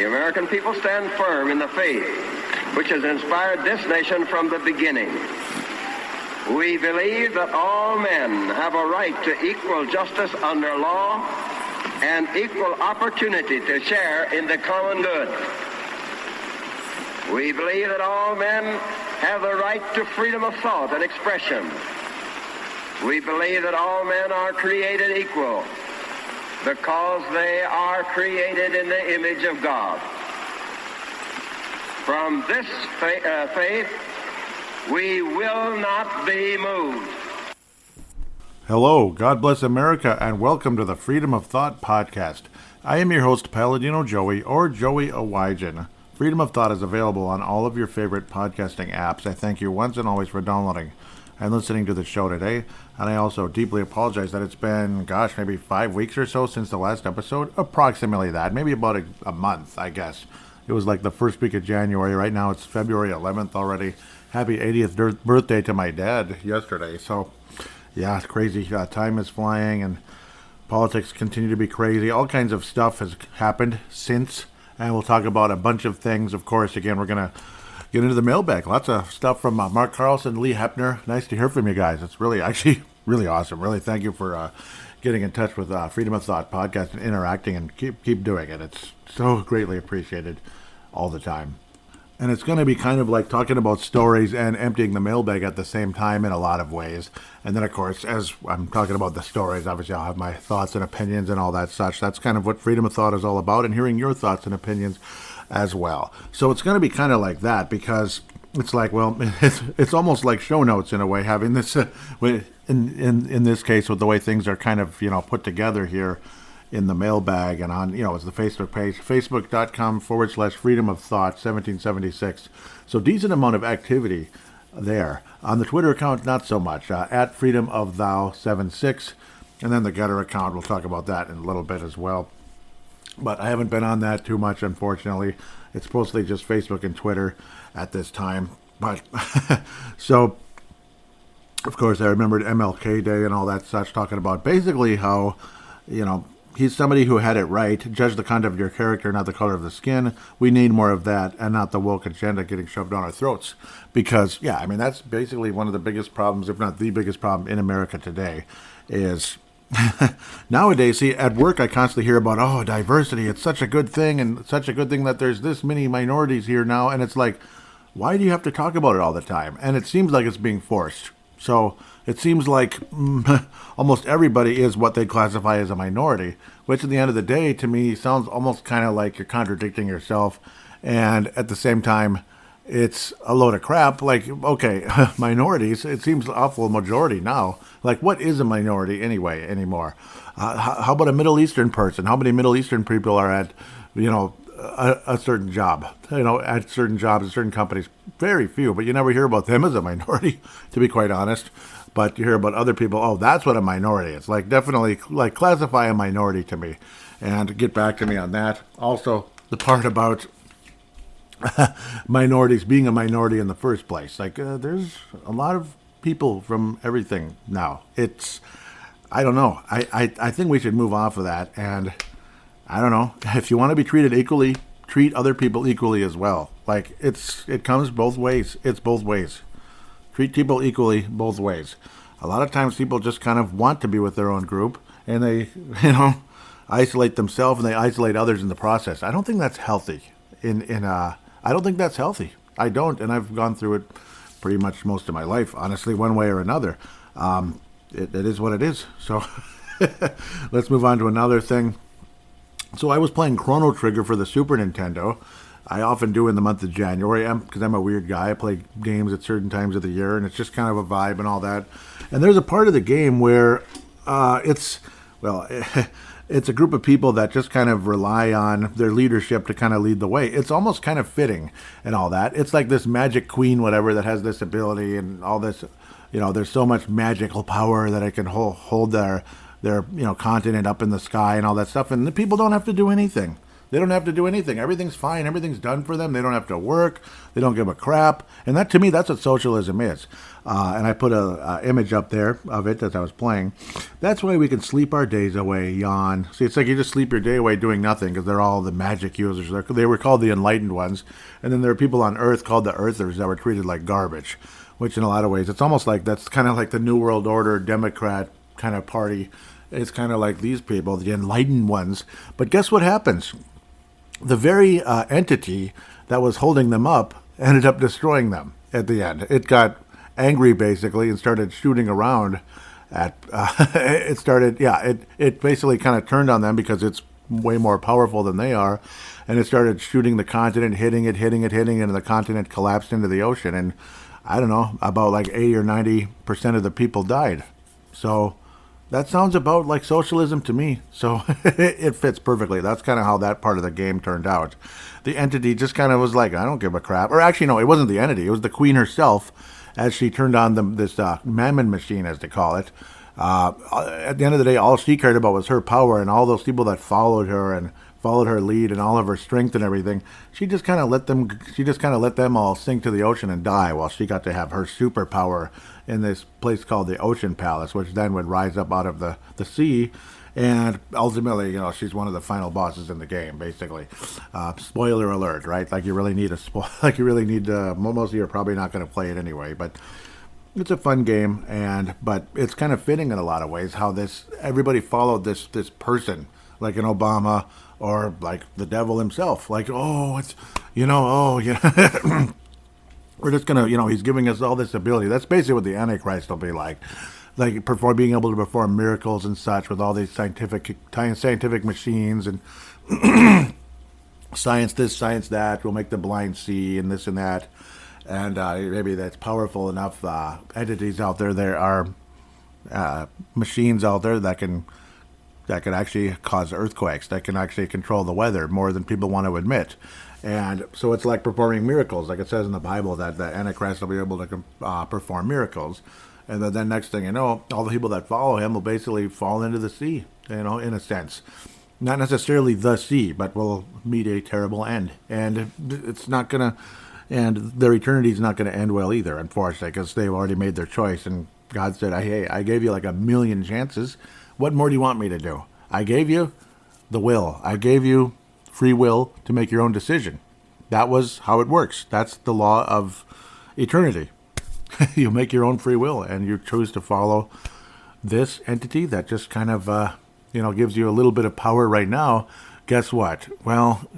the American people stand firm in the faith which has inspired this nation from the beginning. We believe that all men have a right to equal justice under law and equal opportunity to share in the common good. We believe that all men have the right to freedom of thought and expression. We believe that all men are created equal because they are created in the image of God. From this faith, we will not be moved. Hello, God bless America, and welcome to the Freedom of Thought podcast. I am your host, Paladino Joey, or Joey Owygen. Freedom of Thought is available on all of your favorite podcasting apps. I thank you once and always for downloading and listening to the show today. And I also deeply apologize that it's been, maybe 5 weeks or so since the last episode. Approximately that. Maybe about a month, I guess. It was like the first week of January. Right now it's February 11th already. Happy 80th birthday to my dad yesterday. So, yeah, it's crazy. Time is flying and politics continue to be crazy. All kinds of stuff has happened since. And we'll talk about a bunch of things. Of course, again, we're going to get into the mailbag. Lots of stuff from Mark Carlson, Lee Heppner. Nice to hear from you guys. It's really awesome. Really, thank you for getting in touch with Freedom of Thought podcast and interacting, and keep doing it. It's so greatly appreciated all the time. And it's going to be kind of like talking about stories and emptying the mailbag at the same time in a lot of ways. And then, of course, as I'm talking about the stories, obviously I'll have my thoughts and opinions and all that such. That's kind of what Freedom of Thought is all about, and hearing your thoughts and opinions as well. So it's going to be kind of like that, because it's like, well, it's almost like show notes in a way, having this, in this case, with the way things are kind of, put together here in the mailbag and on, it's the Facebook page, facebook.com/freedom of thought 1776. So decent amount of activity there. On the Twitter account, not so much, at freedom of thou 76. And then the Gettr account, we'll talk about that in a little bit as well. But I haven't been on that too much, unfortunately. It's mostly just Facebook and Twitter at this time. But so, of course, I remembered MLK Day and all that such, talking about basically how, he's somebody who had it right. Judge the content of your character, not the color of the skin. We need more of that, and not the woke agenda getting shoved down our throats. Because, that's basically one of the biggest problems, if not the biggest problem in America today, is nowadays, see, at work I constantly hear about, diversity, it's such a good thing, and such a good thing that there's this many minorities here now, and it's like, why do you have to talk about it all the time? And it seems like it's being forced. So it seems like almost everybody is what they classify as a minority, which at the end of the day, to me, sounds almost kind of like you're contradicting yourself. And at the same time, it's a load of crap. Like, okay, minorities, it seems awful majority now. Like, what is a minority anyway anymore? How about a Middle Eastern person? How many Middle Eastern people are at, a certain job, at certain jobs, at certain companies? Very few, but you never hear about them as a minority, to be quite honest. But you hear about other people, that's what a minority is. Like, definitely, classify a minority to me, and get back to me on that. Also, the part about minorities being a minority in the first place. There's a lot of people from everything now. I don't know. I think we should move off of that, and I don't know. If you want to be treated equally, treat other people equally as well. It comes both ways. It's both ways. Treat people equally both ways. A lot of times people just kind of want to be with their own group, and they, isolate themselves, and they isolate others in the process. I don't think that's healthy. I don't think that's healthy. I don't, and I've gone through it pretty much most of my life, honestly, one way or another. It is what it is. So let's move on to another thing. So I was playing Chrono Trigger for the Super Nintendo. I often do in the month of January, because I'm a weird guy. I play games at certain times of the year, and it's just kind of a vibe and all that. And there's a part of the game where it's a group of people that just kind of rely on their leadership to kind of lead the way. It's almost kind of fitting and all that. It's like this magic queen, whatever, that has this ability and all this, there's so much magical power that it can hold their continent up in the sky and all that stuff. And the people don't have to do anything. They don't have to do anything. Everything's fine. Everything's done for them. They don't have to work. They don't give a crap. And that, to me, that's what socialism is. And I put a image up there of it as I was playing. That's why we can sleep our days away, yawn. See, it's like you just sleep your day away doing nothing because they're all the magic users. They were called the enlightened ones. And then there are people on Earth called the earthers that were treated like garbage, which in a lot of ways, it's almost like that's kind of like the New World Order Democrat kind of party. It's kind of like these people, the enlightened ones. But guess what happens? The very entity that was holding them up ended up destroying them at the end. It got angry, basically, and started shooting around at, it basically kind of turned on them because it's way more powerful than they are, and it started shooting the continent, hitting it, and the continent collapsed into the ocean, and I don't know, about like 80 or 90% of the people died. So that sounds about like socialism to me. So it fits perfectly. That's kind of how that part of the game turned out. The entity just kind of was like, I don't give a crap. Or actually, no, it wasn't the entity. It was the queen herself as she turned on this mammon machine, as they call it. At the end of the day, all she cared about was her power, and all those people that followed her and followed her lead and all of her strength and everything. She just kind of let them all sink to the ocean and die while she got to have her superpower in this place called the Ocean Palace, which then would rise up out of the sea. And ultimately, she's one of the final bosses in the game, basically. Spoiler alert, right? Like you really need most of you are probably not going to play it anyway, but it's a fun game, but it's kind of fitting in a lot of ways how everybody followed this person, like an Obama or like the devil himself. Like, we're just gonna, he's giving us all this ability. That's basically what the Antichrist will be like being able to perform miracles and such with all these scientific machines and science this, science that will make the blind see and this and that. And maybe that's powerful enough entities out there. There are machines out there that can actually cause earthquakes, that can actually control the weather more than people want to admit. And so it's like performing miracles. Like it says in the Bible that the Antichrist will be able to perform miracles. And then next thing you know, all the people that follow him will basically fall into the sea, in a sense. Not necessarily the sea, but will meet a terrible end. And it's not going to, and their eternity is not going to end well either, unfortunately, because they've already made their choice. And God said, hey, I gave you like 1,000,000 chances. What more do you want me to do? I gave you the will. I gave you free will to make your own decision. That was how it works. That's the law of eternity. You make your own free will, and you choose to follow this entity that just kind of, gives you a little bit of power right now. Guess what? Well,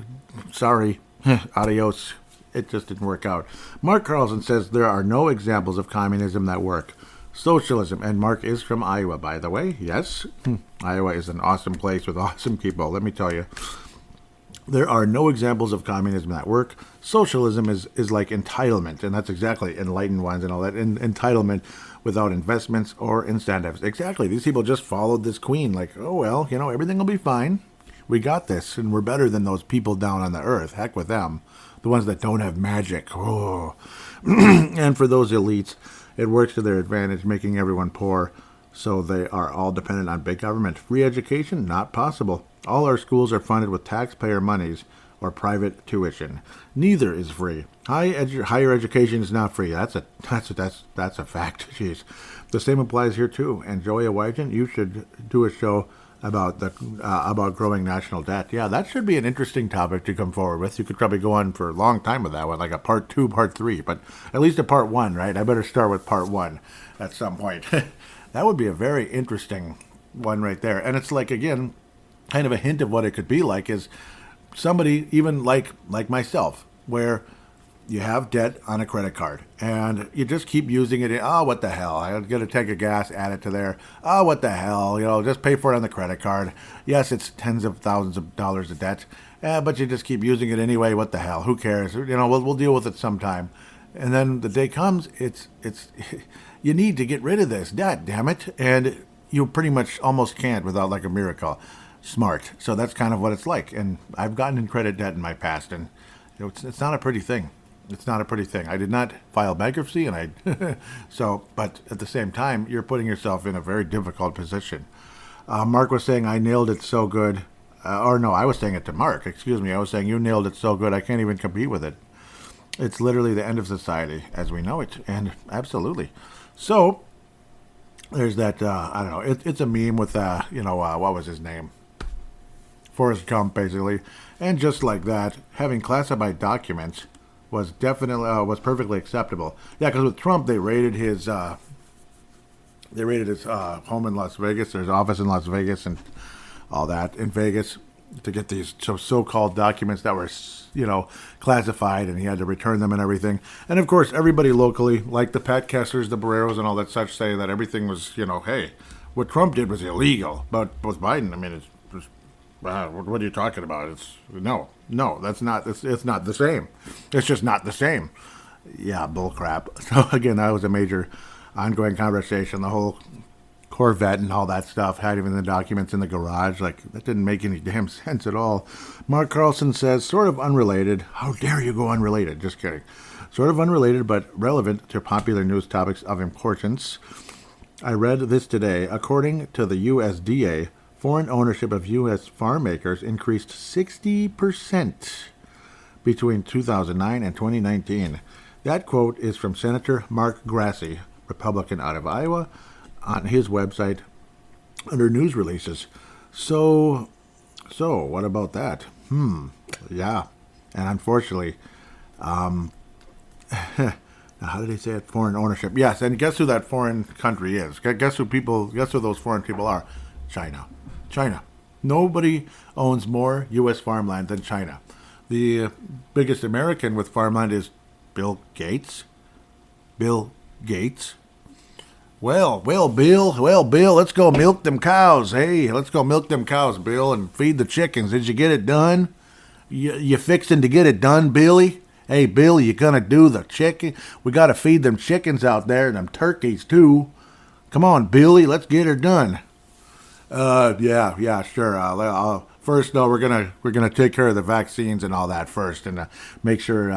sorry. Adios. It just didn't work out. Mark Carlson says there are no examples of communism that work. Socialism, and Mark is from Iowa, by the way. Yes, Iowa is an awesome place with awesome people, let me tell you. There are no examples of communism that work. Socialism is like entitlement, and that's exactly enlightened ones and all that. Entitlement without investments or incentives. Exactly. These people just followed this queen like, oh, well, everything will be fine. We got this, and we're better than those people down on the earth. Heck with them. The ones that don't have magic. Oh. And for those elites, it works to their advantage, making everyone poor. So they are all dependent on big government. Free education? Not possible. All our schools are funded with taxpayer monies or private tuition. Neither is free. Higher education is not free. That's a fact. Jeez. The same applies here too. And Joey Awajan, you should do a show about growing national debt. Yeah, that should be an interesting topic to come forward with. You could probably go on for a long time with that one, like a part 2, part 3, but at least a part 1, right? I better start with part 1 at some point. That would be a very interesting one right there. And it's like, again, kind of a hint of what it could be like is somebody even like myself, where you have debt on a credit card and you just keep using it. Oh, what the hell? I got to take a gas, add it to there. Oh, what the hell? Just pay for it on the credit card. Yes, it's tens of thousands of dollars of debt, but you just keep using it anyway. What the hell? Who cares? We'll deal with it sometime. And then the day comes, it's you need to get rid of this debt, damn it. And you pretty much almost can't without like a miracle. Smart. So that's kind of what it's like. And I've gotten in credit debt in my past, and it's not a pretty thing. It's not a pretty thing. I did not file bankruptcy, but at the same time, you're putting yourself in a very difficult position. Mark was saying, I nailed it so good. or no, I was saying it to Mark. Excuse me. I was saying you nailed it so good I can't even compete with it. It's literally the end of society as we know it, and absolutely. So there's that. I don't know. It's a meme with what was his name? Forrest Gump, basically, and just like that, having classified documents was definitely was perfectly acceptable. Yeah, because with Trump, they raided his home in Las Vegas, his office in Las Vegas, and all that in Vegas to get these so-called documents that were, classified, and he had to return them and everything. And of course, everybody locally, like the Pat Kessers, the Barreros, and all that such, say that everything was, hey, what Trump did was illegal. But with Biden, I mean, it's just, what are you talking about? No, that's not. It's not the same. It's just not the same. Yeah, bullcrap. So again, that was a major ongoing conversation. The whole Corvette and all that stuff, had even the documents in the garage. Like, that didn't make any damn sense at all. Mark Carlson says, sort of unrelated. How dare you go unrelated? Just kidding. Sort of unrelated, but relevant to popular news topics of importance. I read this today. According to the USDA, foreign ownership of U.S. farm makers increased 60% between 2009 and 2019. That quote is from Senator Mark Grassi, Republican out of Iowa, on his website under news releases. So what about that? Yeah. And unfortunately, now how did he say it? Foreign ownership. Yes, and guess who that foreign country is? Guess who those foreign people are? China. Nobody owns more U.S. farmland than China. The biggest American with farmland is Bill Gates. Well, Bill, let's go milk them cows. Hey, let's go milk them cows, Bill, and feed the chickens. Did you get it done? You fixing to get it done, Billy? Hey, Bill, you gonna do the chicken? We gotta feed them chickens out there and them turkeys too. Come on, Billy, let's get her done. Yeah, sure. First, no, we're gonna take care of the vaccines and all that first, and make sure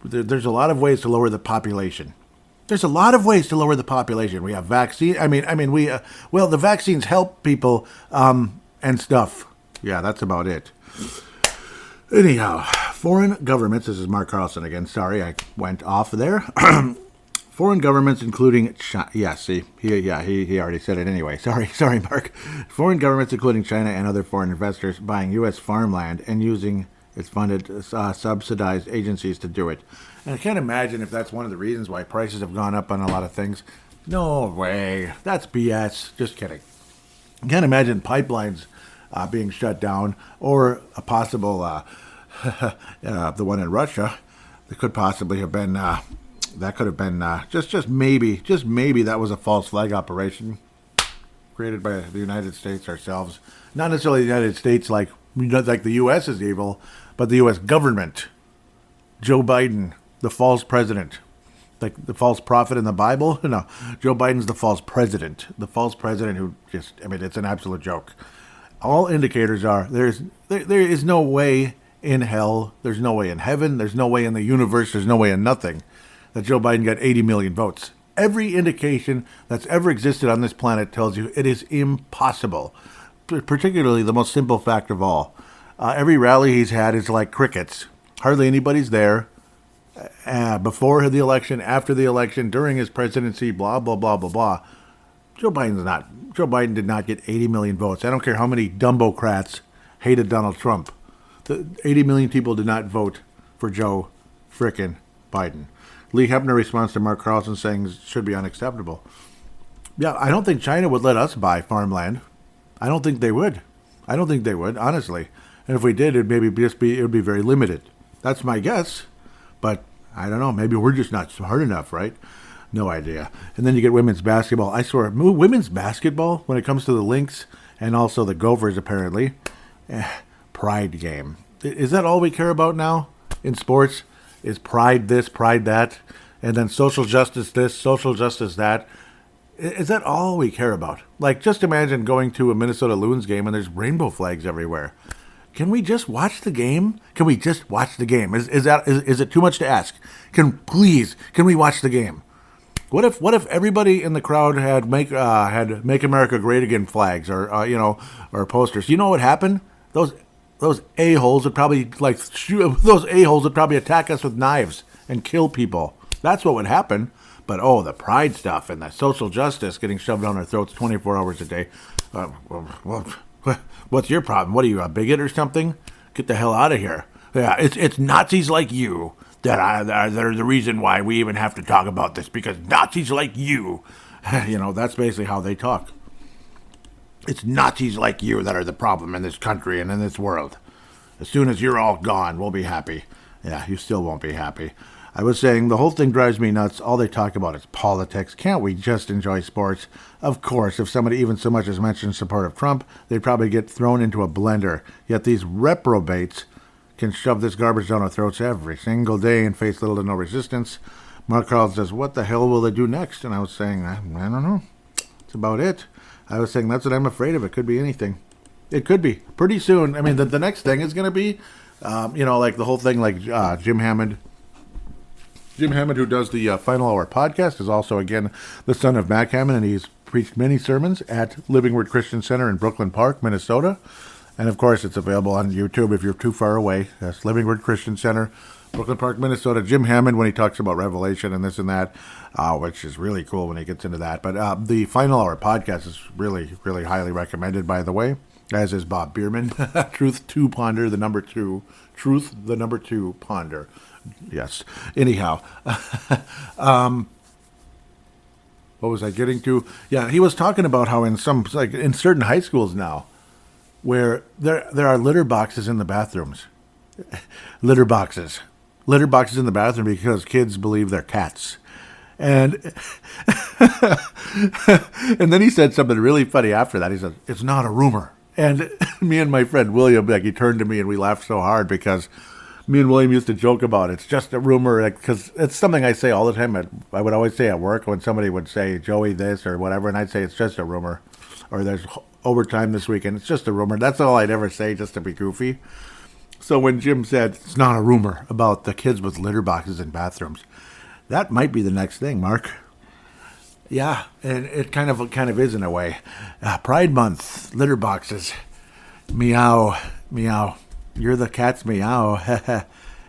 there's a lot of ways to lower the population. We have vaccine. The vaccines help people, and stuff. Yeah, that's about it. Anyhow, foreign governments, this is Mark Carlson again. Sorry, I went off there. Foreign governments, including China. Yeah, see, he already said it anyway. Sorry, Mark. Foreign governments, including China and other foreign investors, buying U.S. farmland and using its funded, subsidized agencies to do it. And I can't imagine if that's one of the reasons why prices have gone up on a lot of things. No way. That's BS. Just kidding. I can't imagine pipelines being shut down, or a possible, the one in Russia, that could possibly have been, just maybe that was a false flag operation created by the United States ourselves. Not necessarily the United States like the U.S. is evil, but the U.S. government. Joe Biden, the false president. Like the false prophet in the Bible? No, Joe Biden's the false president. The false president who it's an absolute joke. All indicators are there is no way in hell, there's no way in heaven, there's no way in the universe, there's no way in nothing that Joe Biden got 80 million votes. Every indication that's ever existed on this planet tells you it is impossible. Particularly the most simple fact of all. Every rally he's had is like crickets. Hardly anybody's there. Before the election, after the election, during his presidency, blah, blah, blah, blah, blah. Joe Biden did not get 80 million votes. I don't care how many Dumbocrats hated Donald Trump. The 80 million people did not vote for Joe frickin' Biden. Lee Heppner responds to Mark Carlson saying it should be unacceptable. Yeah, I don't think China would let us buy farmland. I don't think they would, honestly. And if we did, it would be very limited. That's my guess. But I don't know. Maybe we're just not smart enough, right? No idea. And then you get women's basketball. I swear, women's basketball, when it comes to the Lynx and also the Gophers, apparently, pride game. Is that all we care about now in sports? Is pride this, pride that, and then social justice this, social justice that? Is that all we care about? Like, just imagine going to a Minnesota Loons game and there's rainbow flags everywhere. Can we just watch the game? Is it too much to ask? Can we watch the game? What if everybody in the crowd had Make America Great Again flags or or posters? You know what happened? Those a-holes would probably those a-holes would probably attack us with knives and kill people. That's what would happen. But the pride stuff and the social justice getting shoved down our throats 24 hours a day. What's your problem? What are you, a bigot or something? Get the hell out of here. Yeah, it's Nazis like you that are the reason why we even have to talk about this, because Nazis like you, that's basically how they talk. It's Nazis like you that are the problem in this country and in this world. As soon as you're all gone, we'll be happy. Yeah, you still won't be happy. I was saying the whole thing drives me nuts. All they talk about is politics. Can't we just enjoy sports? Of course, if somebody even so much as mentioned support of Trump, they'd probably get thrown into a blender. Yet these reprobates can shove this garbage down our throats every single day and face little to no resistance. Mark Carlson says, what the hell will they do next? And I was saying, I don't know. That's about it. I was saying that's what I'm afraid of. It could be anything. It could be. Pretty soon. I mean, the next thing is going to be, like the whole thing, like Jim Hammond. Jim Hammond, who does the Final Hour podcast, is also, again, the son of Mac Hammond, and he's preached many sermons at Living Word Christian Center in Brooklyn Park, Minnesota. And, of course, it's available on YouTube if you're too far away. That's Living Word Christian Center, Brooklyn Park, Minnesota. Jim Hammond, when he talks about Revelation and this and that, which is really cool when he gets into that. But the Final Hour podcast is really, really highly recommended, by the way, as is Bob Bierman. Truth to Ponder, the number 2. Truth, the number 2, Ponder. Yes. Anyhow, what was I getting to? Yeah, he was talking about how in certain high schools now, where there are litter boxes in the bathrooms. Litter boxes in the bathroom because kids believe they're cats. And and then he said something really funny after that. He said, "It's not a rumor." And me and my friend William, he turned to me and we laughed so hard because me and William used to joke about it. It's just a rumor, because it's something I say all the time. I would always say at work when somebody would say, Joey this or whatever, and I'd say it's just a rumor. Or there's overtime this weekend. It's just a rumor. That's all I'd ever say, just to be goofy. So when Jim said, it's not a rumor about the kids with litter boxes in bathrooms, that might be the next thing, Mark. Yeah, and it kind of is in a way. Pride Month, litter boxes. Meow, meow. You're the cat's meow.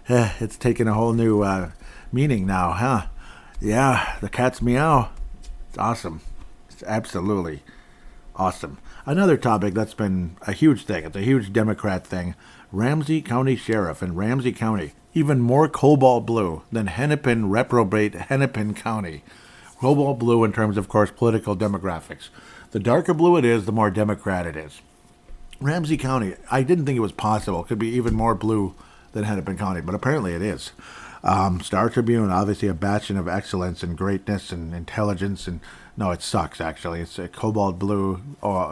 It's taken a whole new meaning now, huh? Yeah, the cat's meow. It's awesome. It's absolutely awesome. Another topic that's been a huge thing. It's a huge Democrat thing. Ramsey County Sheriff in Ramsey County. Even more cobalt blue than Hennepin Reprobate Hennepin County. Cobalt blue in terms of course, political demographics. The darker blue it is, the more Democrat it is. Ramsey County, I didn't think it was possible. It could be even more blue than Hennepin County, but apparently it is. Star Tribune, obviously a bastion of excellence and greatness and intelligence. And no, it sucks, actually. It's a cobalt blue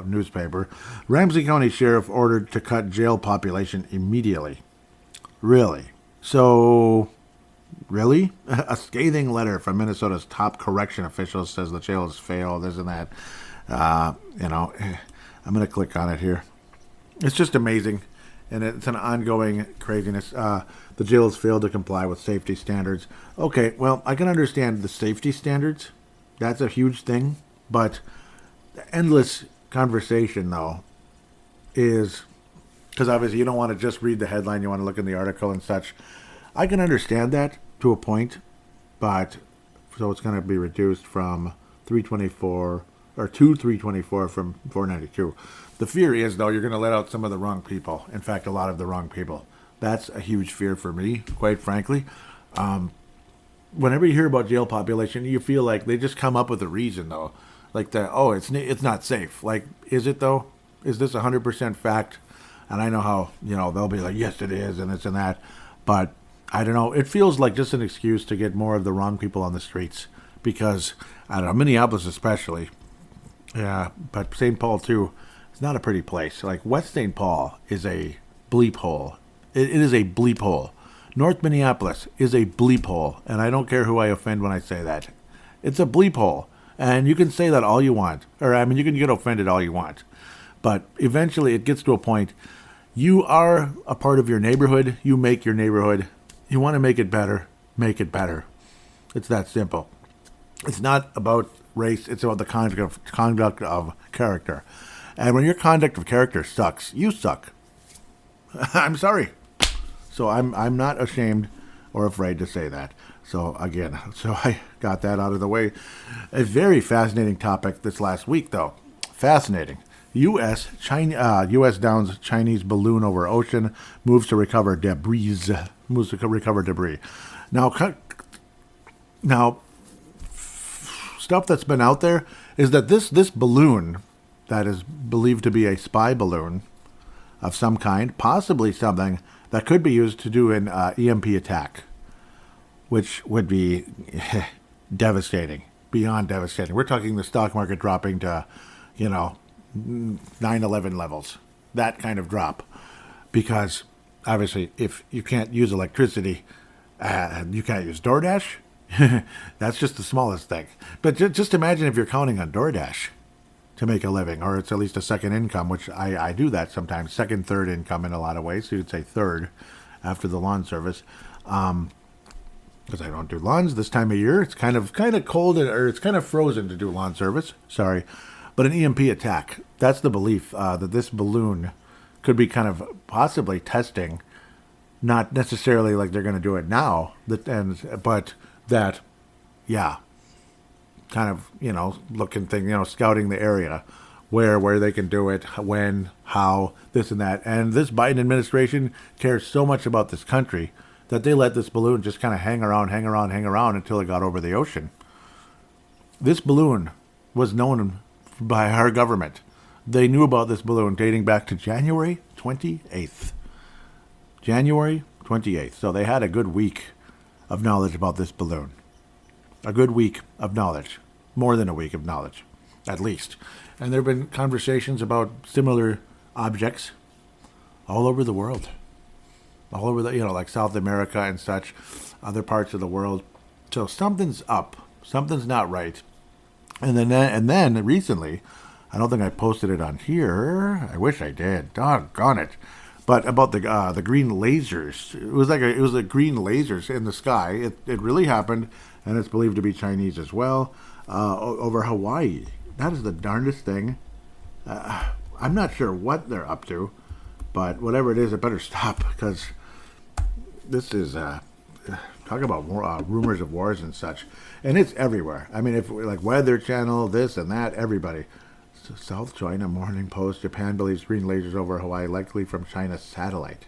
newspaper. Ramsey County Sheriff ordered to cut jail population immediately. Really? So, really? A scathing letter from Minnesota's top correction officials says the jail has failed, this and that. I'm going to click on it here. It's just amazing, and it's an ongoing craziness. The jail has failed to comply with safety standards. Okay, well, I can understand the safety standards. That's a huge thing, but the endless conversation, though, is, because obviously you don't want to just read the headline, you want to look in the article and such. I can understand that to a point, but, so it's going to be reduced from 324, or to 324 from 492. The fear is, though, you're going to let out some of the wrong people. In fact, a lot of the wrong people. That's a huge fear for me, quite frankly. Whenever you hear about jail population, you feel like they just come up with a reason, though. Like, it's not safe. Like, is it, though? Is this 100% fact? And I know how, they'll be like, yes, it is, and this and that. But, I don't know. It feels like just an excuse to get more of the wrong people on the streets. Because, I don't know, Minneapolis especially. Yeah, but St. Paul, too. It's not a pretty place. Like, West St. Paul is a bleep hole. It is a bleep hole. North Minneapolis is a bleep hole. And I don't care who I offend when I say that. It's a bleep hole. And you can say that all you want. You can get offended all you want. But eventually it gets to a point. You are a part of your neighborhood. You make your neighborhood. You want to make it better. Make it better. It's that simple. It's not about race. It's about the conduct of character. And when your conduct of character sucks, you suck. I'm sorry. So I'm not ashamed or afraid to say that. So again, so I got that out of the way. A very fascinating topic this last week, though. Fascinating. U.S. downs Chinese balloon over ocean, moves to recover debris. Now, stuff that's been out there is that this balloon that is believed to be a spy balloon of some kind, possibly something that could be used to do an EMP attack, which would be devastating, beyond devastating. We're talking the stock market dropping to, 9/11 levels, that kind of drop. Because, obviously, if you can't use electricity, you can't use DoorDash. That's just the smallest thing. But just imagine if you're counting on DoorDash to make a living, or it's at least a second income, which I do that sometimes, second, third income in a lot of ways. So you'd say third after the lawn service. Because I don't do lawns this time of year. It's kind of cold, or it's kind of frozen to do lawn service. Sorry. But an EMP attack, that's the belief that this balloon could be kind of possibly testing, not necessarily like they're going to do it now, but that, yeah, kind of, looking thing, scouting the area where they can do it, when, how, this and that. And this Biden administration cares so much about this country that they let this balloon just kind of hang around until it got over the ocean. This balloon was known by our government. They knew about this balloon dating back to January 28th. January 28th. So they had a good week of knowledge about this balloon. A good week of knowledge. More than a week of knowledge, at least. And there have been conversations about similar objects all over the world. All over the, like South America and such, other parts of the world. So something's up. Something's not right. And then recently, I don't think I posted it on here. I wish I did. Doggone it. But about the green lasers. It was like green lasers in the sky. It really happened, and it's believed to be Chinese as well, over Hawaii. That is the darndest thing. I'm not sure what they're up to, but whatever it is, it better stop, because this is talk about rumors of wars and such, and it's everywhere. I mean, if like Weather Channel, this and that, everybody. South China Morning Post: Japan believes green lasers over Hawaii likely from China's satellite.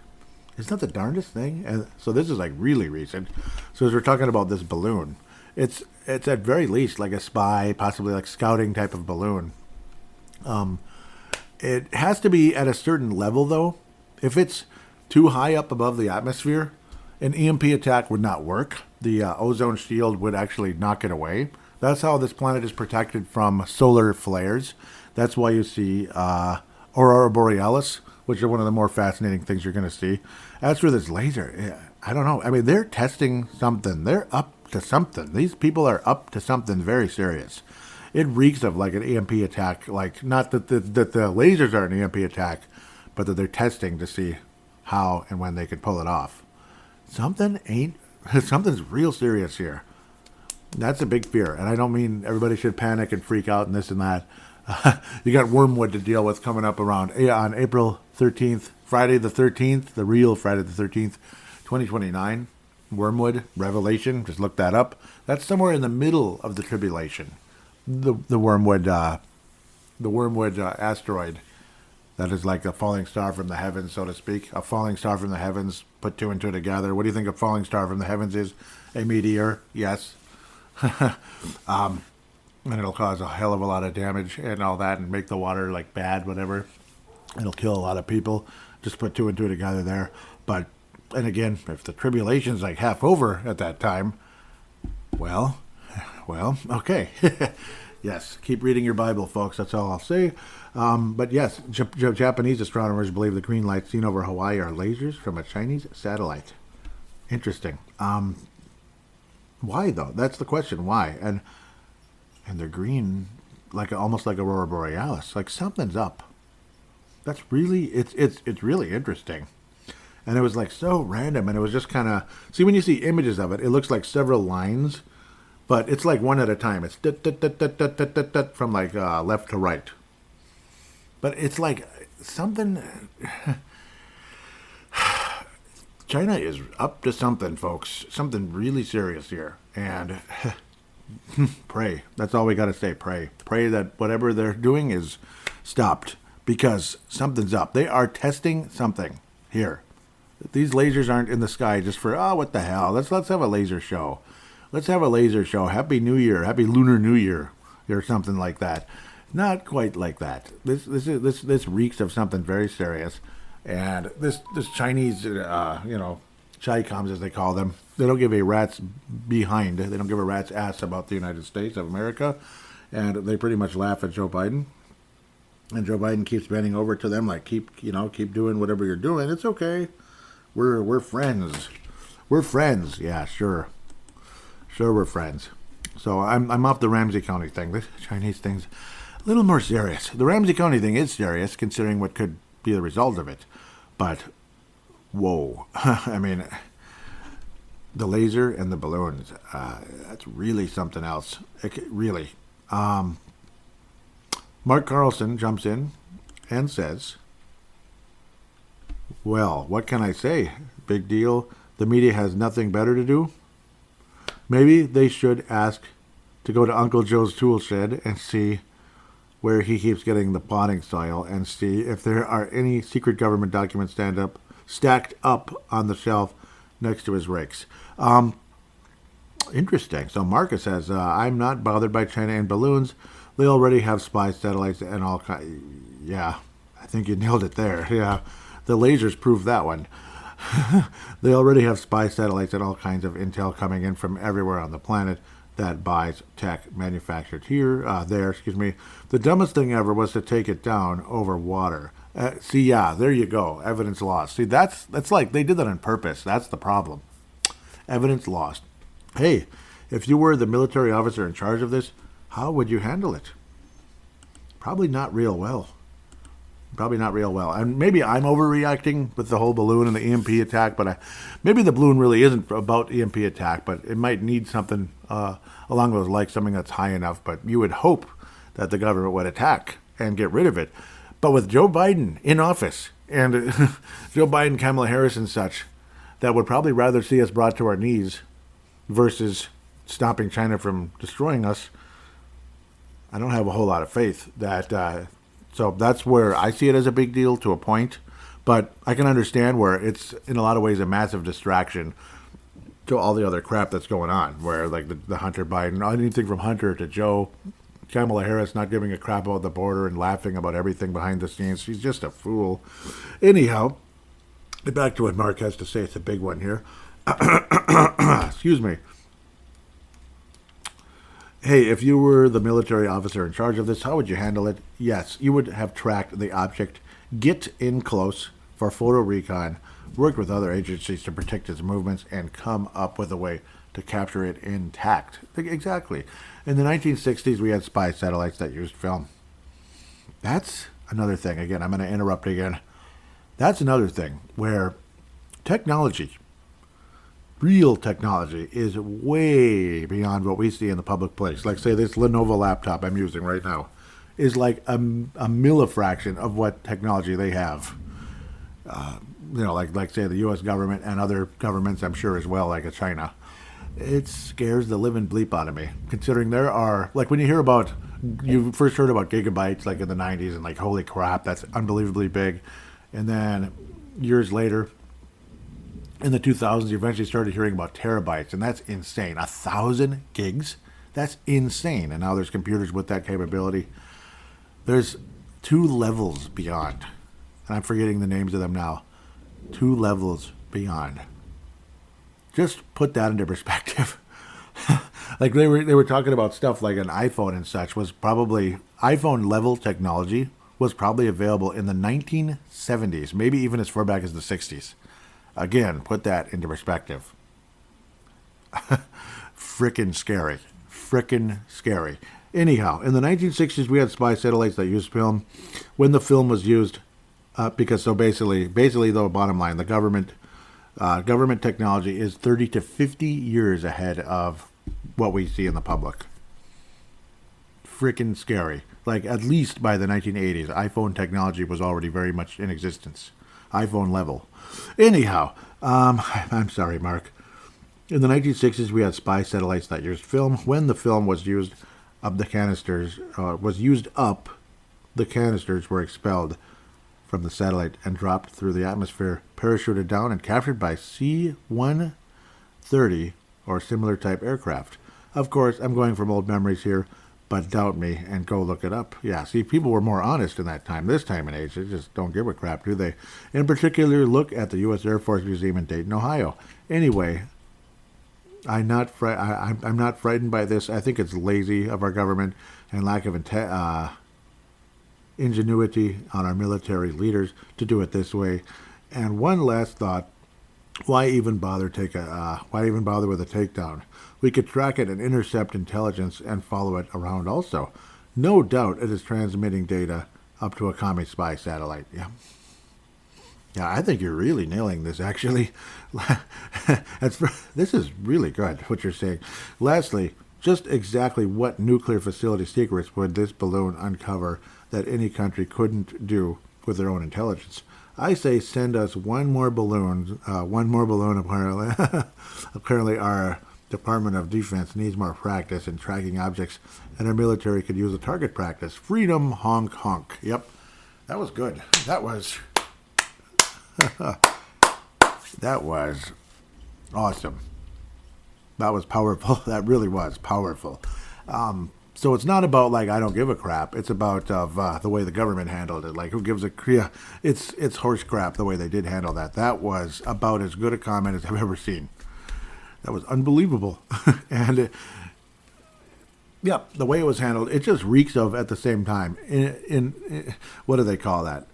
Isn't that the darndest thing? And so this is like really recent. So as we're talking about this balloon, it's at very least like a spy, possibly like scouting type of balloon. It has to be at a certain level though. If it's too high up above the atmosphere, an EMP attack would not work. The ozone shield would actually knock it away. That's how this planet is protected from solar flares. That's why you see Aurora Borealis, which are one of the more fascinating things you're going to see. As for this laser, I don't know. I mean, they're testing something. They're up to something. These people are up to something very serious. It reeks of like an EMP attack. Like, not that the lasers are an EMP attack, but that they're testing to see how and when they can pull it off. Something's real serious here. That's a big fear, and I don't mean everybody should panic and freak out and this and that. You got Wormwood to deal with coming up on April 13th, Friday the 13th, the real Friday the 13th, 2029. Wormwood, Revelation, just look that up. That's somewhere in the middle of the tribulation. The Wormwood asteroid that is like a falling star from the heavens, so to speak. A falling star from the heavens, put two and two together. What do you think a falling star from the heavens is? A meteor, yes. And it'll cause a hell of a lot of damage and all that, and make the water like bad, whatever. It'll kill a lot of people. Just put two and two together there. But, and again, if the tribulation's like half over at that time, well, okay. Yes, keep reading your Bible, folks. That's all I'll say. But yes, Japanese astronomers believe the green lights seen over Hawaii are lasers from a Chinese satellite. Interesting. Why though? That's the question. Why? And they're green, like almost like Aurora Borealis. Like something's up. That's really it's really interesting. And it was like so random, and it was just kind of, see, when you see images of it, it looks like several lines, But it's like one at a time. It's from like left to right. But it's like something... China is up to something, folks. Something really serious here. And pray. That's all we got to say. Pray. Pray that whatever they're doing is stopped. Because something's up. They are testing something here. These lasers aren't in the sky just for, what the hell. Let's have a laser show. Let's have a laser show. Happy New Year. Happy Lunar New Year. Or something like that. Not quite like that. This reeks of something very serious. And this Chinese, Chi-coms as they call them, they don't give a rat's behind. They don't give a rat's ass about the United States of America. And they pretty much laugh at Joe Biden. And Joe Biden keeps bending over to them like, keep doing whatever you're doing. It's okay. We're friends. We're friends. Yeah, sure. Sure, we're friends. So I'm off the Ramsey County thing. This Chinese thing's a little more serious. The Ramsey County thing is serious, considering what could be the result of it. But, whoa. I mean, the laser and the balloons, that's really something else. Really. Mark Carlson jumps in and says, well, what can I say? Big deal. The media has nothing better to do. Maybe they should ask to go to Uncle Joe's tool shed and see where he keeps getting the potting soil and see if there are any secret government documents stacked up on the shelf next to his rakes. Interesting. So Marcus says, I'm not bothered by China and balloons. They already have spy satellites and all kinds. Yeah, I think you nailed it there. Yeah, the lasers prove that one. They already have spy satellites and all kinds of intel coming in from everywhere on the planet that buys tech manufactured there. The dumbest thing ever was to take it down over water. There you go. Evidence lost. See, that's like they did that on purpose. That's the problem. Evidence lost. Hey, if you were the military officer in charge of this, how would you handle it? Probably not real well. And maybe I'm overreacting with the whole balloon and the EMP attack, but maybe the balloon really isn't about EMP attack, but it might need something along those lines, something that's high enough. But you would hope that the government would attack and get rid of it. But with Joe Biden in office and Joe Biden, Kamala Harris and such, that would probably rather see us brought to our knees versus stopping China from destroying us. I don't have a whole lot of faith that... So that's where I see it as a big deal to a point. But I can understand where it's, in a lot of ways, a massive distraction to all the other crap that's going on. Where, like, the Hunter Biden, anything from Hunter to Joe, Kamala Harris not giving a crap about the border and laughing about everything behind the scenes. She's just a fool. Anyhow, back to what Mark has to say. It's a big one here. Excuse me. Hey, if you were the military officer in charge of this, how would you handle it? Yes, you would have tracked the object, get in close for photo recon, worked with other agencies to protect its movements, and come up with a way to capture it intact. Exactly. In the 1960s, we had spy satellites that used film. That's another thing. Again, I'm going to interrupt again. That's another thing where technology, real technology, is way beyond what we see in the public place. Like, say, this Lenovo laptop I'm using right now is like a millifraction of what technology they have. Like say the U.S. government and other governments, I'm sure as well, like China. It scares the living bleep out of me, considering there are, like, when you first heard about gigabytes, like in the 90s, and like, holy crap, that's unbelievably big. And then years later, in the 2000s, you eventually started hearing about terabytes, and that's insane. 1,000 gigs? That's insane. And now there's computers with that capability. There's 2 levels beyond, and I'm forgetting the names of them now. 2 levels beyond. Just put that into perspective. Like they were talking about stuff like an iPhone and such was probably, iPhone level technology was probably available in the 1970s, maybe even as far back as the 60s. Again, put that into perspective. Frickin' scary. Frickin' scary. Anyhow, in the 1960s, we had spy satellites that used film. When the film was used, basically, though, bottom line, the government technology is 30 to 50 years ahead of what we see in the public. Freaking scary. Like, at least by the 1980s, iPhone technology was already very much in existence. iPhone level. Anyhow, I'm sorry, Mark. In the 1960s, we had spy satellites that used film. When the film was used up, the canisters were expelled from the satellite and dropped through the atmosphere, parachuted down, and captured by C-130 or similar type aircraft. Of course, I'm going from old memories here, but doubt me and go look it up. Yeah, see, people were more honest in that time. This time and age, they just don't give a crap, do they? In particular, look at the U.S. Air Force Museum in Dayton, Ohio. Anyway, I'm not frightened by this. I think it's lazy of our government and lack of ingenuity on our military leaders to do it this way. And one last thought: why even bother with a takedown? We could track it and intercept intelligence and follow it around. Also, no doubt it is transmitting data up to a commie spy satellite. Yeah, I think you're really nailing this, actually. This is really good, what you're saying. Lastly, just exactly what nuclear facility secrets would this balloon uncover that any country couldn't do with their own intelligence? I say send us one more balloon apparently. Apparently our Department of Defense needs more practice in tracking objects, and our military could use a target practice. Freedom, honk, honk. Yep, that was good. That was awesome. That was powerful. That really was powerful. So it's not about, like, I don't give a crap. It's about the way the government handled it. Like, who gives a crap? It's horse crap the way they did handle that. That was about as good a comment as I've ever seen. That was unbelievable. And the way it was handled, it just reeks of, at the same time, in what do they call that?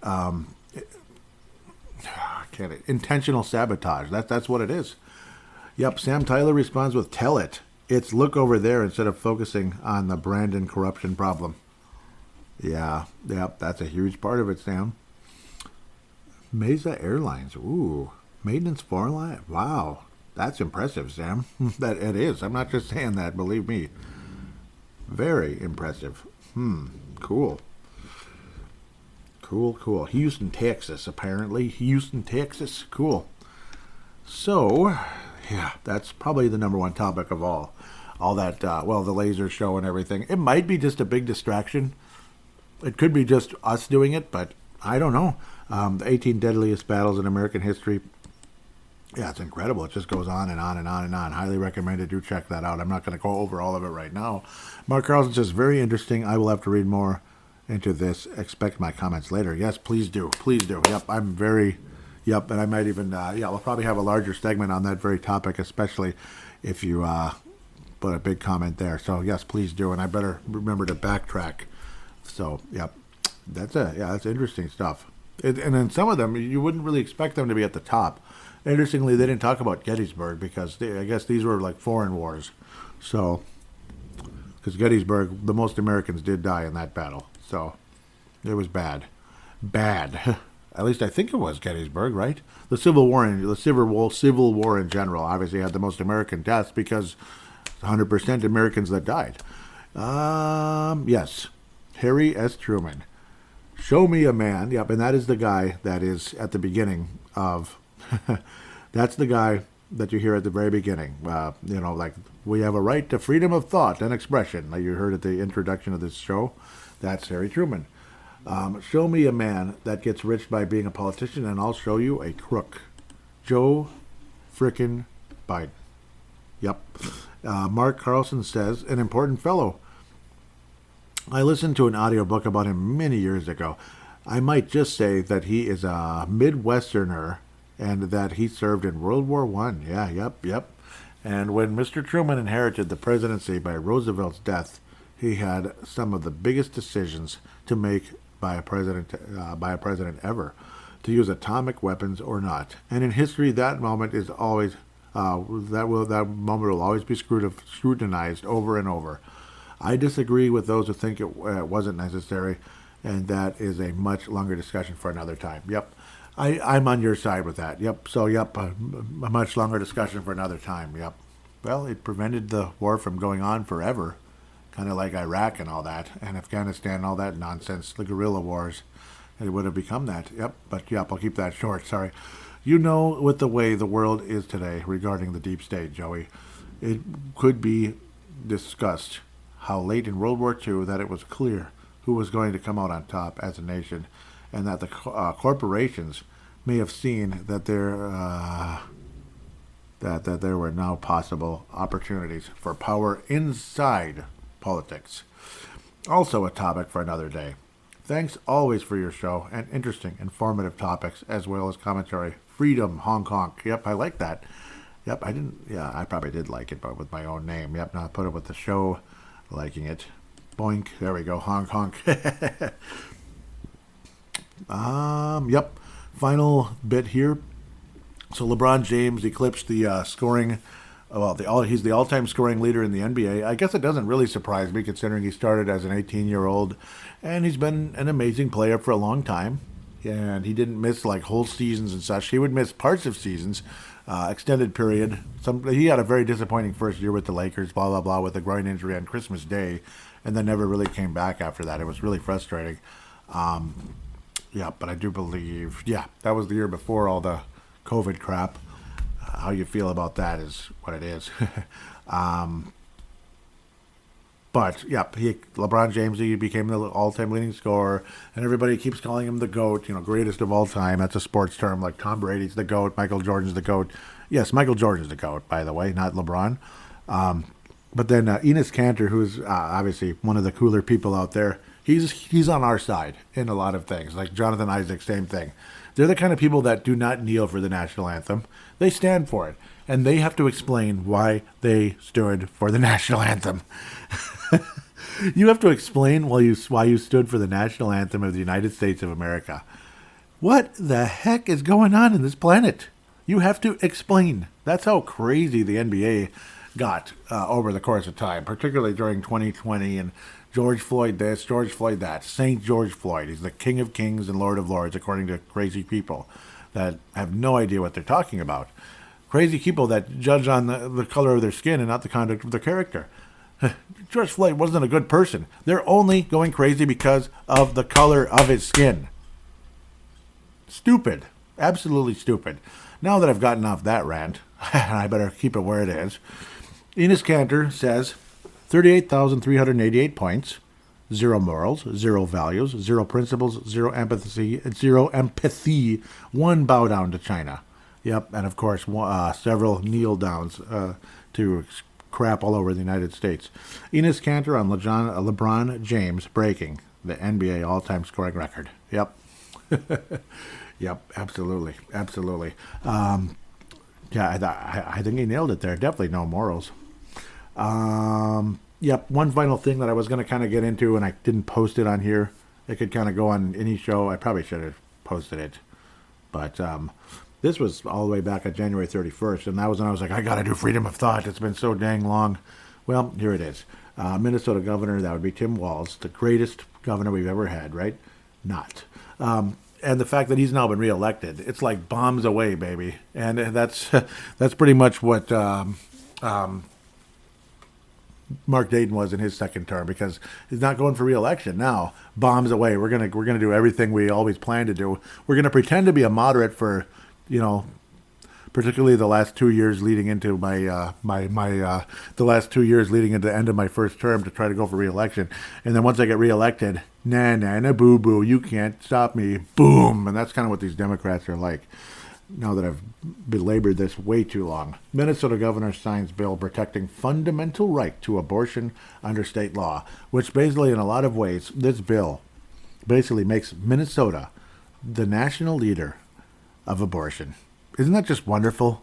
Intentional sabotage. That's what it is. Yep, Sam Tyer responds with, tell it. It's look over there instead of focusing on the Brandon corruption problem. Yeah, that's a huge part of it, Sam. Mesa Airlines. Ooh, maintenance for life. Wow, that's impressive, Sam. That it is. I'm not just saying that, believe me. Very impressive. Cool. Cool. Houston, Texas, apparently. Houston, Texas. Cool. So, yeah, that's probably the number one topic of all. All that, the laser show and everything. It might be just a big distraction. It could be just us doing it, but I don't know. The 18 deadliest battles in American history. Yeah, it's incredible. It just goes on and on and on and on. Highly recommended. Do check that out. I'm not going to go over all of it right now. Mark Carlson says, very interesting. I will have to read more into this. Expect my comments later. Yes, please do. Please do. Yep, and I might even, we'll probably have a larger segment on that very topic, especially if you put a big comment there. So, yes, please do. And I better remember to backtrack. So, that's interesting stuff. And then some of them, you wouldn't really expect them to be at the top. Interestingly, they didn't talk about Gettysburg because I guess these were like foreign wars. So, because Gettysburg, the most Americans did die in that battle. So, it was bad. At least I think it was Gettysburg, right? The Civil War in general obviously had the most American deaths because 100% Americans that died. Yes, Harry S. Truman. Show me a man. Yep, and that is the guy that is at the beginning of. That's the guy that you hear at the very beginning. Like, we have a right to freedom of thought and expression. Like you heard at the introduction of this show. That's Harry Truman. Show me a man that gets rich by being a politician, and I'll show you a crook. Joe frickin' Biden. Yep. Mark Carlson says, an important fellow. I listened to an audiobook about him many years ago. I might just say that he is a Midwesterner and that he served in World War I. Yeah, yep. And when Mr. Truman inherited the presidency by Roosevelt's death, he had some of the biggest decisions to make by a president ever, to use atomic weapons or not. And in history, that moment is always that moment will always be scrutinized over and over. I disagree with those who think it wasn't necessary, and that is a much longer discussion for another time. Yep, I'm on your side with that. Yep. So a much longer discussion for another time. Yep. well, it prevented the war from going on forever, kind of like Iraq and all that, and Afghanistan and all that nonsense, the guerrilla wars. It would have become that. Yep, but yep, I'll keep that short, sorry. You know, with the way the world is today regarding the deep state, Joey, it could be discussed how late in World War II that it was clear who was going to come out on top as a nation, and that the corporations may have seen that that there were now possible opportunities for power inside politics. Also a topic for another day. Thanks always for your show and interesting, informative topics as well as commentary. Freedom, Hong Kong. Yep, I like that. Yep, I probably did like it, but with my own name. Yep, now I put it with the show, liking it. Boink, there we go, Hong Kong. Yep, final bit here. So LeBron James eclipsed the scoring. Well, he's the all-time scoring leader in the NBA. I guess it doesn't really surprise me considering he started as an 18-year-old, and he's been an amazing player for a long time. And he didn't miss like whole seasons and such. He would miss parts of seasons, extended period. He had a very disappointing first year with the Lakers, blah blah blah, with a groin injury on Christmas Day, and then never really came back after that. It was really frustrating. Yeah, but I do believe, that was the year before all the COVID crap. How you feel about that is what it is. But, LeBron James, he became the all-time leading scorer, and everybody keeps calling him the GOAT, greatest of all time. That's a sports term, like Tom Brady's the GOAT, Michael Jordan's the GOAT. Yes, Michael Jordan's the GOAT, by the way, not LeBron. But then Enes Kanter, who's obviously one of the cooler people out there, he's on our side in a lot of things. Like Jonathan Isaac, same thing. They're the kind of people that do not kneel for the national anthem. They stand for it. And they have to explain why they stood for the national anthem. You have to explain why you stood for the national anthem of the United States of America. What the heck is going on in this planet? You have to explain. That's how crazy the NBA got over the course of time, particularly during 2020 and George Floyd this, George Floyd that. Saint George Floyd. He's the King of Kings and Lord of Lords, according to crazy people that have no idea what they're talking about. Crazy people that judge on the color of their skin and not the conduct of their character. George Floyd wasn't a good person. They're only going crazy because of the color of his skin. Stupid. Absolutely stupid. Now that I've gotten off that rant, I better keep it where it is. Enes Kanter says 38,388 points, 0 morals, 0 values, 0 principles, 0 empathy, 1 bow down to China. Yep, and of course several kneel downs to crap all over the United States. Enes Kanter on LeBron James breaking the NBA all-time scoring record. Yep. Yep, absolutely. I think he nailed it there. Definitely no morals. Yep, one final thing that I was going to kind of get into, and I didn't post it on here. It could kind of go on any show. I probably should have posted it. But this was all the way back on January 31st, and that was when I was like, I got to do freedom of thought. It's been so dang long. Well, here it is. Minnesota governor, that would be Tim Walz, the greatest governor we've ever had, right? Not. And the fact that he's now been reelected, it's like bombs away, baby. And that's pretty much what Mark Dayton was in his second term, because he's not going for re-election now. Bombs away. We're gonna do everything we always planned to do. We're gonna pretend to be a moderate for, particularly the last 2 years leading into the last 2 years leading into the end of my first term, to try to go for re-election. And then once I get re-elected, nah, boo boo, you can't stop me. Boom. And that's kind of what these Democrats are like. Now that I've belabored this way too long. Minnesota governor signs bill protecting fundamental right to abortion under state law, which basically, in a lot of ways, this bill basically makes Minnesota the national leader of abortion. Isn't that just wonderful?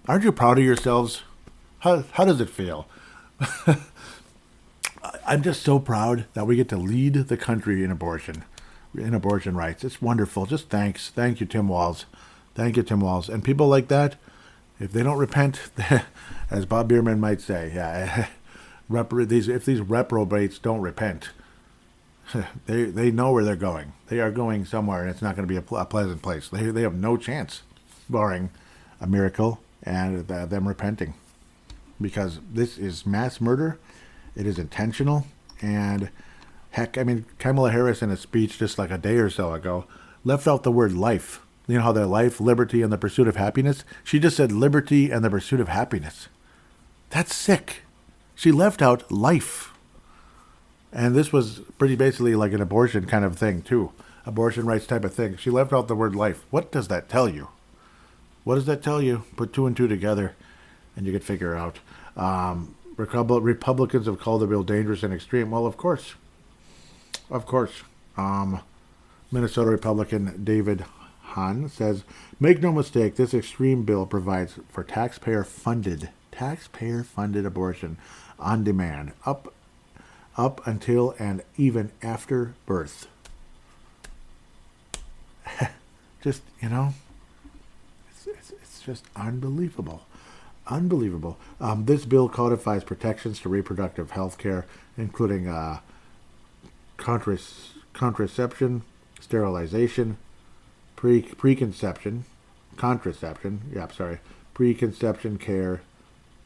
Aren't you proud of yourselves? How does it feel? I'm just so proud that we get to lead the country in abortion rights. It's wonderful. Just thanks. Thank you, Tim Walz. Thank you, Tim Walz. And people like that, if they don't repent, as Bob Bierman might say, if these reprobates don't repent, they know where they're going. They are going somewhere, and it's not going to be a pleasant place. They have no chance, barring a miracle and them repenting. because this is mass murder. It is intentional. And heck, I mean, Kamala Harris in a speech just like a day or so ago left out the word life. You know how they're life, liberty, and the pursuit of happiness? She just said liberty and the pursuit of happiness. That's sick. She left out life. And this was pretty basically like an abortion kind of thing, too. Abortion rights type of thing. She left out the word life. What does that tell you? What does that tell you? Put two and two together, and you could figure out. Republicans have called the bill dangerous and extreme. Well, of course. Of course. Minnesota Republican David Hahn says, make no mistake, this extreme bill provides for taxpayer-funded abortion on demand, up until and even after birth. Just, it's just unbelievable. Unbelievable. This bill codifies protections to reproductive health care, including contraception, sterilization, preconception care,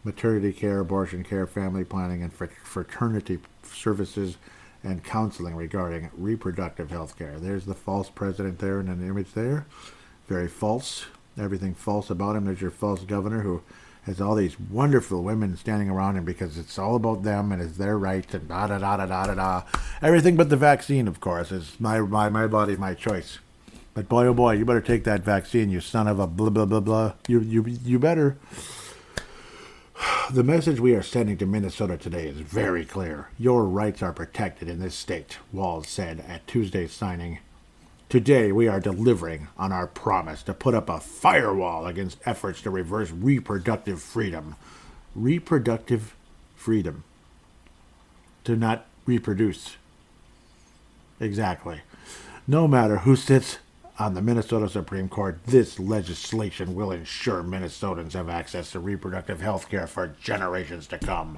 maternity care, abortion care, family planning, and fraternity services and counseling regarding reproductive health care. There's the false president there in an image there. Very false. Everything false about him. There's your false governor who has all these wonderful women standing around him because it's all about them and it's their rights and da-da-da-da-da-da-da. Everything but the vaccine, of course, is my body, my choice. But boy, oh boy, you better take that vaccine, you son of a blah, blah, blah, blah. You better. The message we are sending to Minnesota today is very clear. Your rights are protected in this state, Walz said at Tuesday's signing. Today we are delivering on our promise to put up a firewall against efforts to reverse reproductive freedom. Reproductive freedom. To not reproduce. Exactly. No matter who sits on the Minnesota Supreme Court, this legislation will ensure Minnesotans have access to reproductive health care for generations to come.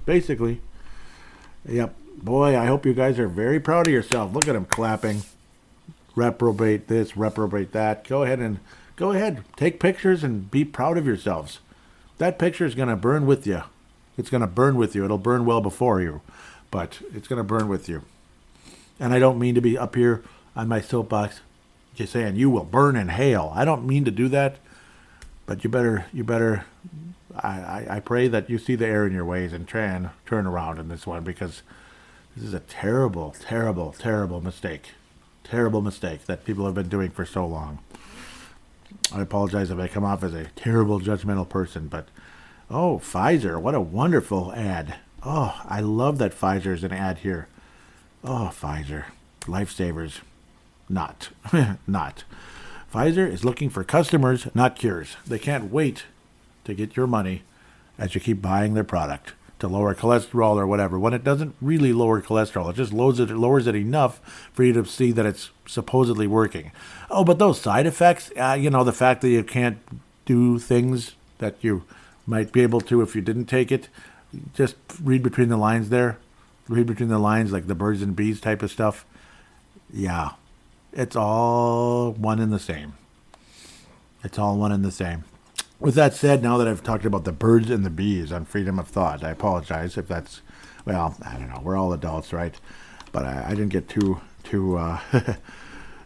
Basically. Yep. Boy, I hope you guys are very proud of yourself. Look at them clapping. Reprobate this, reprobate that. Go ahead. Take pictures and be proud of yourselves. That picture is going to burn with you. It's going to burn with you. It'll burn well before you, but it's going to burn with you. And I don't mean to be up here on my soapbox just saying you will burn in hell. I don't mean to do that, but you better, I pray that you see the error in your ways and try and turn around in this one, because this is a terrible, terrible, terrible mistake. Terrible mistake that people have been doing for so long. I apologize if I come off as a terrible, judgmental person, but Pfizer, what a wonderful ad. Oh, I love that Pfizer is an ad here. Oh, Pfizer. Lifesavers. Not. Not. Pfizer is looking for customers, not cures. They can't wait to get your money as you keep buying their product to lower cholesterol or whatever, when it doesn't really lower cholesterol. It just lowers it enough for you to see that it's supposedly working. Oh, but those side effects, the fact that you can't do things that you might be able to if you didn't take it, just read between the lines there. Read between the lines, like the birds and bees type of stuff. Yeah, it's all one and the same. It's all one and the same. With that said, now that I've talked about the birds and the bees on Freedom of Thought, I apologize if that's, well, I don't know. We're all adults, right? But I didn't get too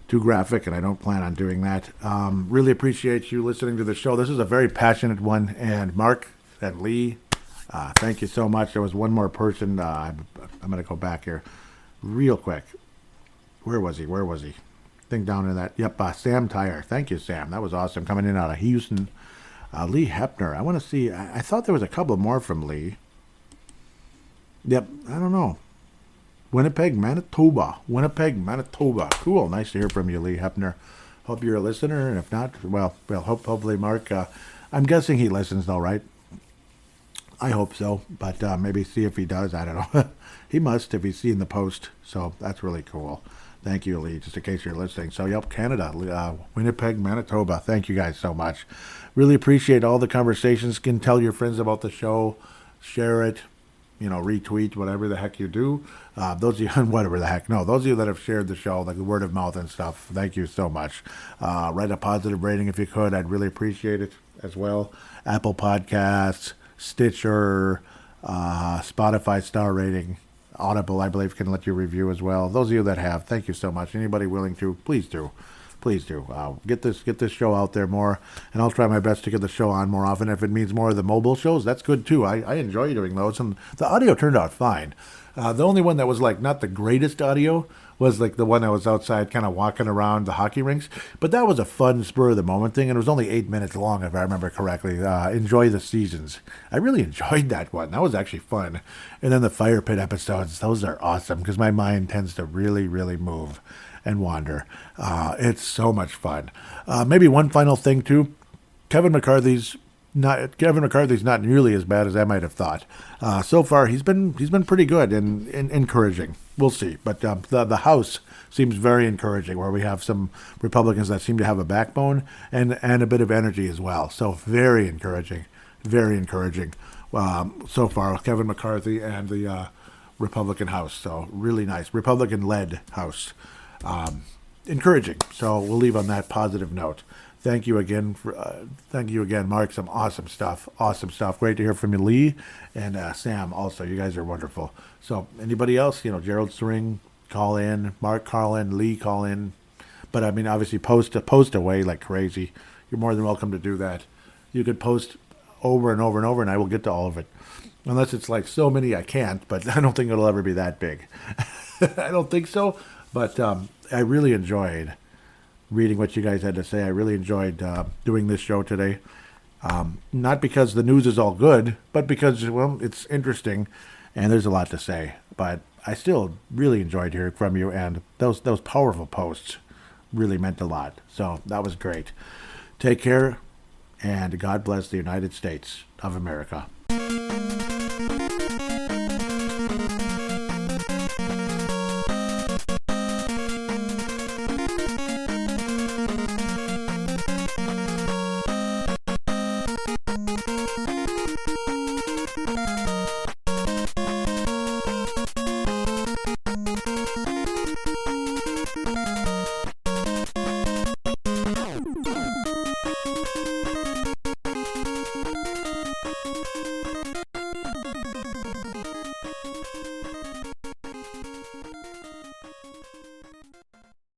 graphic, and I don't plan on doing that. Really appreciate you listening to the show. This is a very passionate one, and Mark and Lee, thank you so much. There was one more person. I'm going to go back here real quick. Where was he? Think down in that. Yep, Sam Tyer. Thank you, Sam. That was awesome. Coming in out of Houston. Lee Heppner. I want to see. I thought there was a couple more from Lee. Yep, I don't know. Winnipeg, Manitoba. Cool. Nice to hear from you, Lee Heppner. Hope you're a listener, and if not, well, hopefully Mark. I'm guessing he listens, though, right? I hope so, but maybe see if he does. I don't know. He must if he's seen the post, so that's really cool. Thank you, Lee, just in case you're listening. So, yep, Canada, Winnipeg, Manitoba. Thank you guys so much. Really appreciate all the conversations. Can tell your friends about the show. Share it. retweet, whatever the heck you do. Those of you, whatever the heck, no, those of you that have shared the show, like the word of mouth and stuff, thank you so much. Write a positive rating if you could. I'd really appreciate it as well. Apple Podcasts, Stitcher, Spotify star rating, Audible, I believe, can let you review as well. Those of you that have, thank you so much. Anybody willing to, please do. Please do. Get this show out there more, and I'll try my best to get the show on more often. If it means more of the mobile shows, that's good too. I enjoy doing those, and the audio turned out fine. The only one that was like not the greatest audio was like the one that was outside kind of walking around the hockey rinks, but that was a fun spur of the moment thing, and it was only 8 minutes long if I remember correctly. Enjoy the Seasons. I really enjoyed that one. That was actually fun. And then the Fire Pit episodes, those are awesome because my mind tends to really, really move and wander. It's so much fun. Maybe one final thing too. Kevin McCarthy's not nearly as bad as I might have thought. So far, he's been pretty good and encouraging. We'll see. But the House seems very encouraging, where we have some Republicans that seem to have a backbone and a bit of energy as well. So very encouraging, very encouraging. So far, Kevin McCarthy and the Republican House. So really nice, Republican-led House. Encouraging. So we'll leave on that positive note. Thank you again, Mark. Some awesome stuff. Great to hear from you, Lee, and Sam. Also, you guys are wonderful. So anybody else, Gerald String, call in. Mark Carlson, Lee, call in. But I mean, obviously, post away like crazy. You're more than welcome to do that. You could post over and over and over, and I will get to all of it. Unless it's like so many, I can't. But I don't think it'll ever be that big. I don't think so. But I really enjoyed reading what you guys had to say. I really enjoyed doing this show today. Not because the news is all good, but because, well, it's interesting and there's a lot to say. But I still really enjoyed hearing from you, and those powerful posts really meant a lot. So that was great. Take care, and God bless the United States of America.